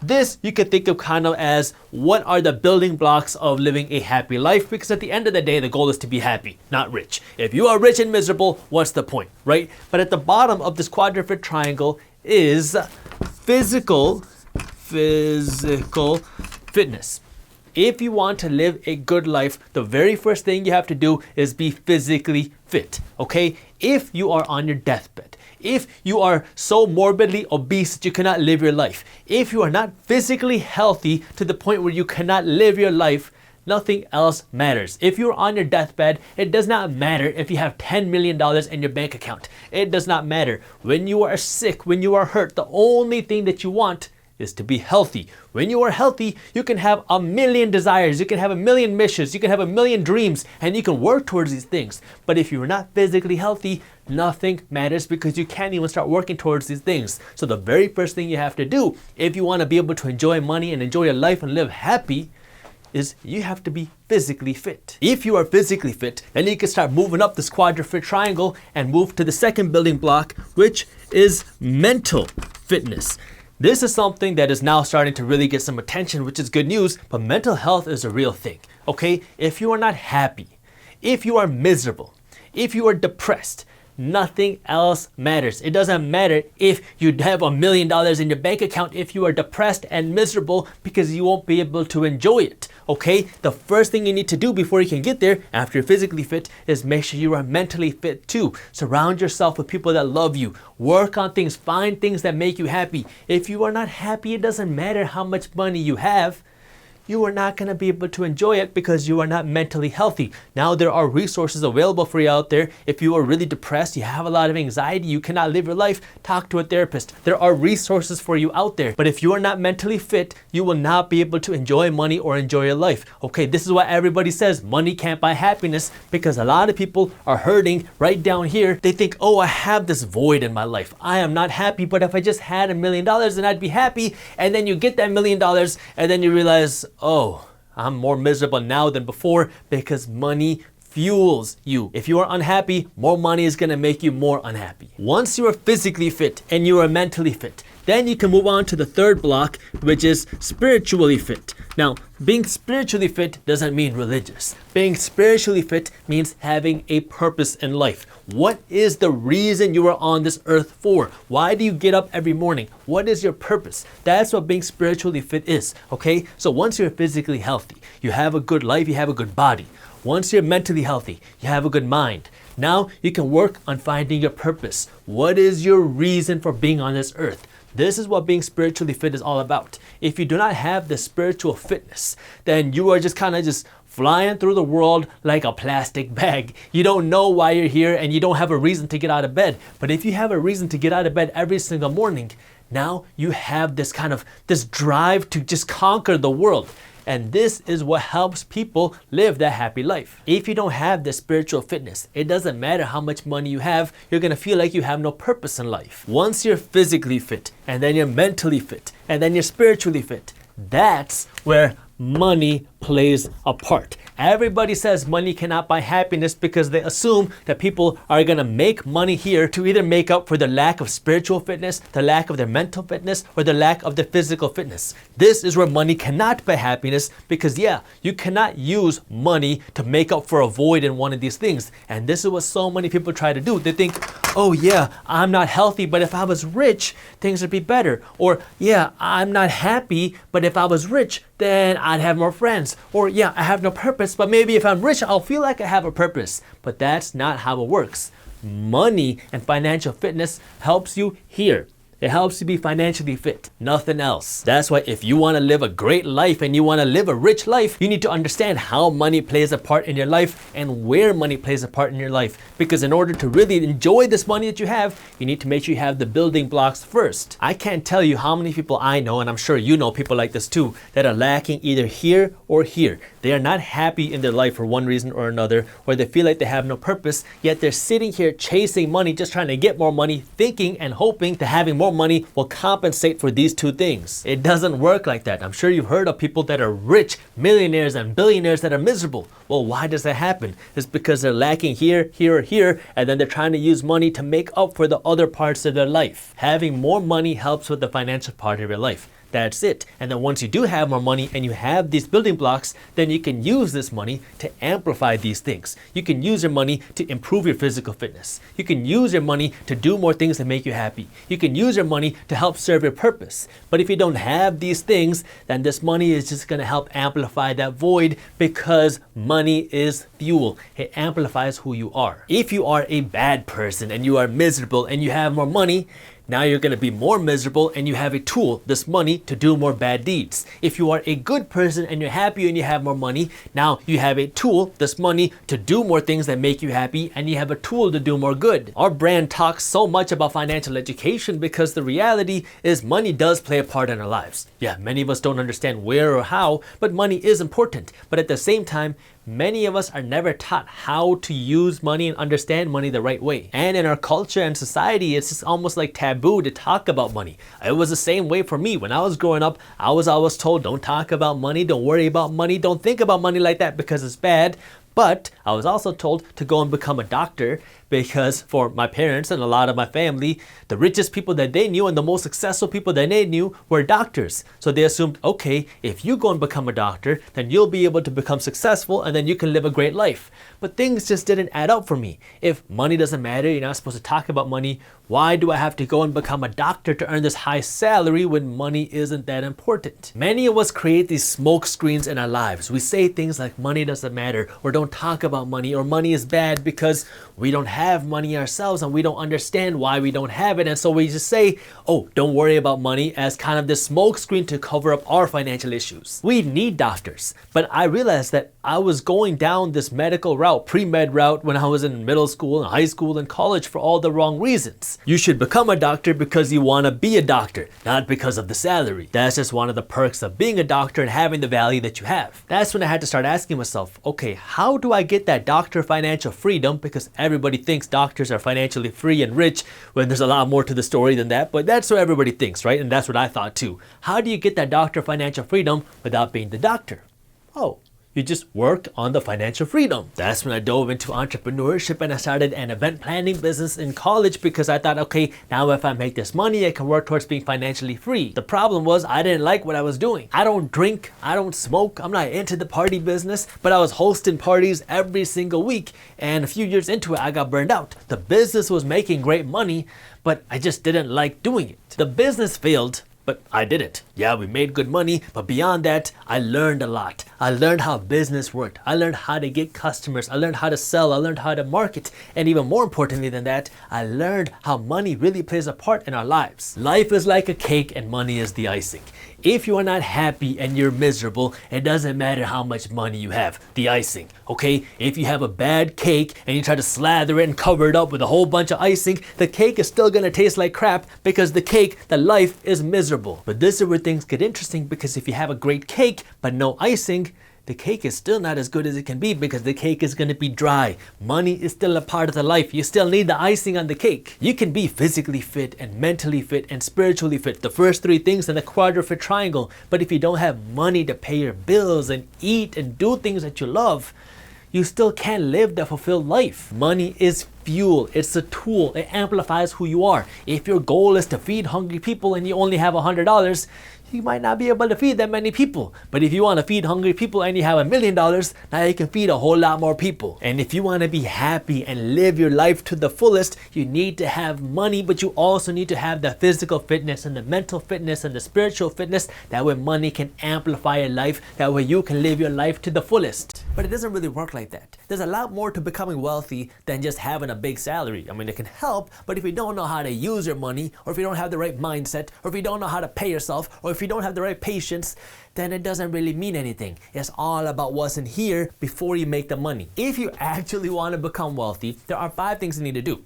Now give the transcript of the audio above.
This you can think of kind of as what are the building blocks of living a happy life, because at the end of the day, the goal is to be happy, not rich. If you are rich and miserable, what's the point, right? But at the bottom of this quadrant triangle is physical fitness. If you want to live a good life, the very first thing you have to do is be physically fit, okay? If you are on your deathbed, if you are so morbidly obese that you cannot live your life, if you are not physically healthy to the point where you cannot live your life, nothing else matters. If you're on your deathbed, it does not matter if you have $10 million in your bank account. It does not matter. When you are sick, when you are hurt, the only thing that you want is to be healthy. When you are healthy, you can have a million desires, you can have a million missions, you can have a million dreams, and you can work towards these things. But if you're not physically healthy, nothing matters because you can't even start working towards these things. So the very first thing you have to do, if you want to be able to enjoy money and enjoy your life and live happy, is you have to be physically fit. If you are physically fit, then you can start moving up this quadrant triangle and move to the second building block, which is mental fitness. This is something that is now starting to really get some attention, which is good news, but mental health is a real thing, okay? If you are not happy, if you are miserable, if you are depressed, nothing else matters. It doesn't matter if you have $1 million in your bank account if you are depressed and miserable, because you won't be able to enjoy it, okay? The first thing you need to do before you can get there, after you're physically fit, is make sure you are mentally fit too. Surround yourself with people that love you. Work on things, find things that make you happy. If you are not happy, it doesn't matter how much money you have. You are not going to be able to enjoy it because you are not mentally healthy. Now there are resources available for you out there. If you are really depressed, you have a lot of anxiety, you cannot live your life, talk to a therapist. There are resources for you out there. But if you are not mentally fit, you will not be able to enjoy money or enjoy your life. Okay, this is why everybody says money can't buy happiness, because a lot of people are hurting right down here. They think, oh, I have this void in my life. I am not happy, but if I just had $1 million, then I'd be happy. And then you get that $1 million and then you realize, oh, I'm more miserable now than before, because money fuels you. If you are unhappy, more money is going to make you more unhappy. Once you are physically fit and you are mentally fit, then you can move on to the third block, which is spiritually fit. Now, being spiritually fit doesn't mean religious. Being spiritually fit means having a purpose in life. What is the reason you are on this earth for? Why do you get up every morning? What is your purpose? That's what being spiritually fit is, okay? So once you're physically healthy, you have a good life, you have a good body. Once you're mentally healthy, you have a good mind. Now you can work on finding your purpose. What is your reason for being on this earth? This is what being spiritually fit is all about. If you do not have the spiritual fitness, then you are just kind of just flying through the world like a plastic bag. You don't know why you're here and you don't have a reason to get out of bed. But if you have a reason to get out of bed every single morning, now you have this drive to just conquer the world. And this is what helps people live that happy life. If you don't have the spiritual fitness, it doesn't matter how much money you have, you're gonna feel like you have no purpose in life. Once you're physically fit, and then you're mentally fit, and then you're spiritually fit, that's where money plays a part. Everybody says money cannot buy happiness because they assume that people are gonna make money here to either make up for the lack of spiritual fitness, the lack of their mental fitness, or the lack of their physical fitness. This is where money cannot buy happiness, because yeah, you cannot use money to make up for a void in one of these things. And this is what so many people try to do. They think, oh yeah, I'm not healthy, but if I was rich, things would be better. Or yeah, I'm not happy, but if I was rich, then I'd have more friends. Or yeah, I have no purpose, but maybe if I'm rich, I'll feel like I have a purpose. But that's not how it works. Money and financial fitness helps you here. It helps you be financially fit, nothing else. That's why if you want to live a great life and you want to live a rich life, you need to understand how money plays a part in your life and where money plays a part in your life. Because in order to really enjoy this money that you have, you need to make sure you have the building blocks first. I can't tell you how many people I know, and I'm sure you know people like this too, that are lacking either here or here. They are not happy in their life for one reason or another, or they feel like they have no purpose, yet they're sitting here chasing money, just trying to get more money, thinking and hoping that having more money will compensate for these two things. It doesn't work like that. I'm sure you've heard of people that are rich, millionaires and billionaires that are miserable. Well, why does that happen? It's because they're lacking here, here, or here, and then they're trying to use money to make up for the other parts of their life. Having more money helps with the financial part of your life. That's it. And then once you do have more money and you have these building blocks, then you can use this money to amplify these things. You can use your money to improve your physical fitness. You can use your money to do more things that make you happy. You can use your money to help serve your purpose. But if you don't have these things, then this money is just going to help amplify that void, because money is fuel. It amplifies who you are. If you are a bad person and you are miserable and you have more money, now you're going to be more miserable and you have a tool, this money, to do more bad deeds. If you are a good person and you're happy and you have more money, now you have a tool, this money, to do more things that make you happy, and you have a tool to do more good. Our brand talks so much about financial education because the reality is money does play a part in our lives. Yeah, many of us don't understand where or how, but money is important. But at the same time, many of us are never taught how to use money and understand money the right way. And in our culture and society, it's just almost like taboo to talk about money. It was the same way for me. When I was growing up, I was always told, don't talk about money, don't worry about money, don't think about money like that because it's bad. But I was also told to go and become a doctor, because for my parents and a lot of my family, the richest people that they knew and the most successful people that they knew were doctors. So they assumed, okay, if you go and become a doctor, then you'll be able to become successful and then you can live a great life. But things just didn't add up for me. If money doesn't matter, you're not supposed to talk about money, why do I have to go and become a doctor to earn this high salary when money isn't that important? Many of us create these smoke screens in our lives. We say things like money doesn't matter, or don't talk about money, or money is bad because we don't have money ourselves and we don't understand why we don't have it. And so we just say, oh, don't worry about money, as kind of this smoke screen to cover up our financial issues. We need doctors. But I realized that I was going down this medical route, pre-med route, when I was in middle school and high school and college for all the wrong reasons. You should become a doctor because you want to be a doctor, not because of the salary. That's just one of the perks of being a doctor and having the value that you have. That's when I had to start asking myself, okay, how do I get that doctor financial freedom? Because everybody thinks doctors are financially free and rich, when there's a lot more to the story than that, but that's what everybody thinks, right? And that's what I thought too. How do you get that doctor financial freedom without being the doctor? Oh, you just work on the financial freedom. That's when I dove into entrepreneurship and I started an event planning business in college, because I thought, okay, now if I make this money, I can work towards being financially free. The problem was I didn't like what I was doing. I don't drink, I don't smoke, I'm not into the party business, but I was hosting parties every single week, and a few years into it, I got burned out. The business was making great money, but I just didn't like doing it. The business failed, but I did it. Yeah, we made good money, but beyond that, I learned a lot. I learned how business worked. I learned how to get customers. I learned how to sell. I learned how to market. And even more importantly than that, I learned how money really plays a part in our lives. Life is like a cake and money is the icing. If you are not happy and you're miserable, it doesn't matter how much money you have, the icing, okay? If you have a bad cake and you try to slather it and cover it up with a whole bunch of icing, the cake is still gonna taste like crap, because the cake, the life, is miserable. But this is where things get interesting, because if you have a great cake but no icing, the cake is still not as good as it can be, because the cake is going to be dry. Money is still a part of the life. You still need the icing on the cake. You can be physically fit and mentally fit and spiritually fit, the first three things in the quadrifit triangle. But if you don't have money to pay your bills and eat and do things that you love, you still can't live the fulfilled life. Money is fuel. It's a tool. It amplifies who you are. If your goal is to feed hungry people and you only have $100, you might not be able to feed that many people. But if you want to feed hungry people and you have $1 million, now you can feed a whole lot more people. And if you want to be happy and live your life to the fullest, you need to have money, but you also need to have the physical fitness and the mental fitness and the spiritual fitness. That way money can amplify your life. That way you can live your life to the fullest. But it doesn't really work like that. There's a lot more to becoming wealthy than just having a big salary. I mean, it can help, but if you don't know how to use your money, or if you don't have the right mindset, or if you don't know how to pay yourself, or if you don't have the right patience, then it doesn't really mean anything. It's all about what's in here before you make the money. If you actually want to become wealthy, there are 5 things you need to do.